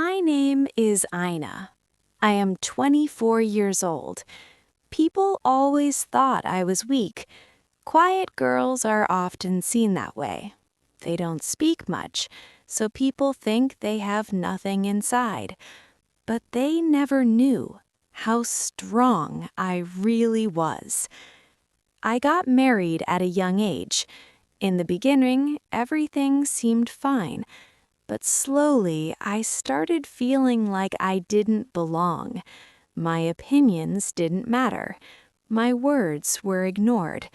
My name is Ina. I am 24 years old. People always thought I was weak. Quiet girls are often seen that way. They don't speak much, so people think they have nothing inside. But they never knew how strong I really was. I got married at a young age. In the beginning, everything seemed fine. But slowly, I started feeling like I didn't belong. My opinions didn't matter. My words were ignored.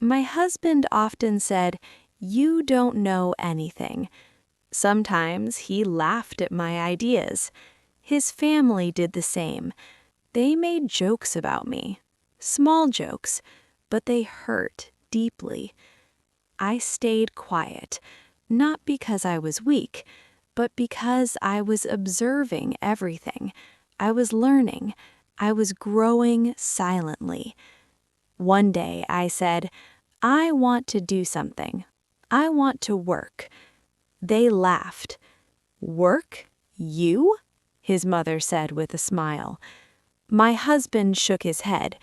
My husband often said, "You don't know anything." Sometimes he laughed at my ideas. His family did the same. They made jokes about me. Small jokes, but they hurt deeply. I stayed quiet. Not because I was weak, but because I was observing everything. I was learning. I was growing silently. One day I said, "I want to do something. I want to work." They laughed. "Work? You?" his mother said with a smile. My husband shook his head.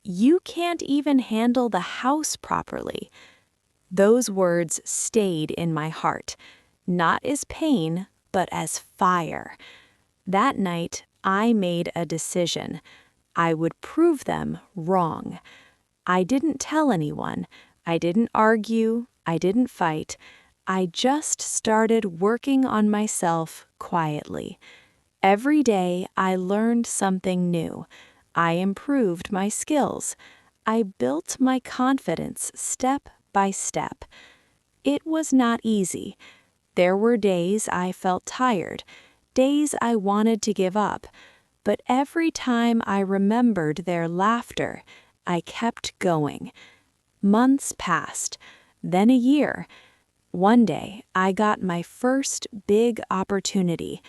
"You can't even handle the house properly." Those words stayed in my heart, not as pain, but as fire. That night, I made a decision. I would prove them wrong. I didn't tell anyone. I didn't argue. I didn't fight. I just started working on myself quietly. Every day, I learned something new. I improved my skills. I built my confidence step by step. It was not easy. There were days I felt tired, days I wanted to give up, but every time I remembered their laughter, I kept going. Months passed, then a year. One day, I got my first big opportunity.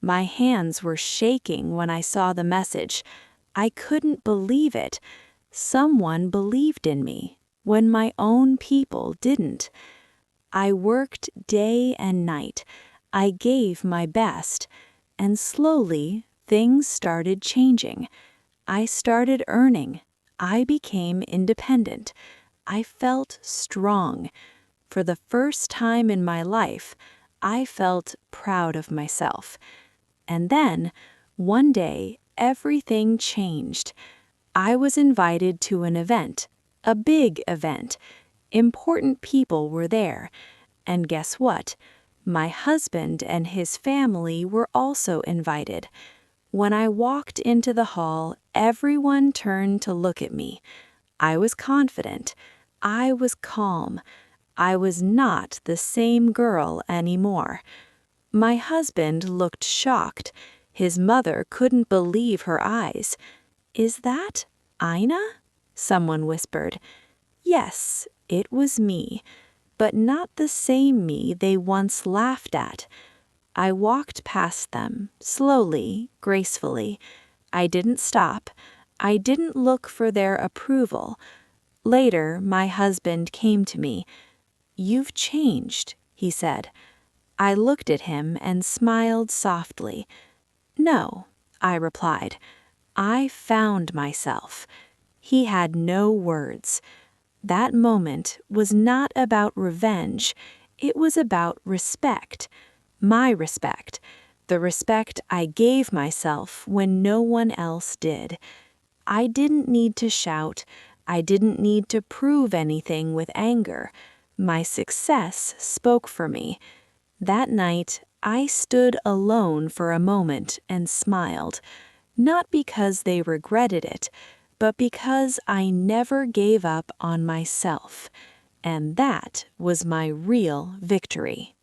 My hands were shaking when I saw the message. I couldn't believe it. Someone believed in me when my own people didn't. I worked day and night. I gave my best. And slowly, things started changing. I started earning. I became independent. I felt strong. For the first time in my life, I felt proud of myself. And then, one day, everything changed. I was invited to an event. A big event. Important people were there. And guess what? My husband and his family were also invited. When I walked into the hall, everyone turned to look at me. I was confident. I was calm. I was not the same girl anymore. My husband looked shocked. His mother couldn't believe her eyes. "Is that Ina?" Someone whispered. Yes, it was me, but not the same me they once laughed at. I walked past them, slowly, gracefully. I didn't stop. I didn't look for their approval. Later, my husband came to me. "You've changed," he said. I looked at him and smiled softly. "No," I replied. "I found myself." He had no words. That moment was not about revenge. It was about respect. My respect. The respect I gave myself when no one else did. I didn't need to shout. I didn't need to prove anything with anger. My success spoke for me. That night, I stood alone for a moment and smiled. Not because they regretted it, but because I never gave up on myself. And that was my real victory.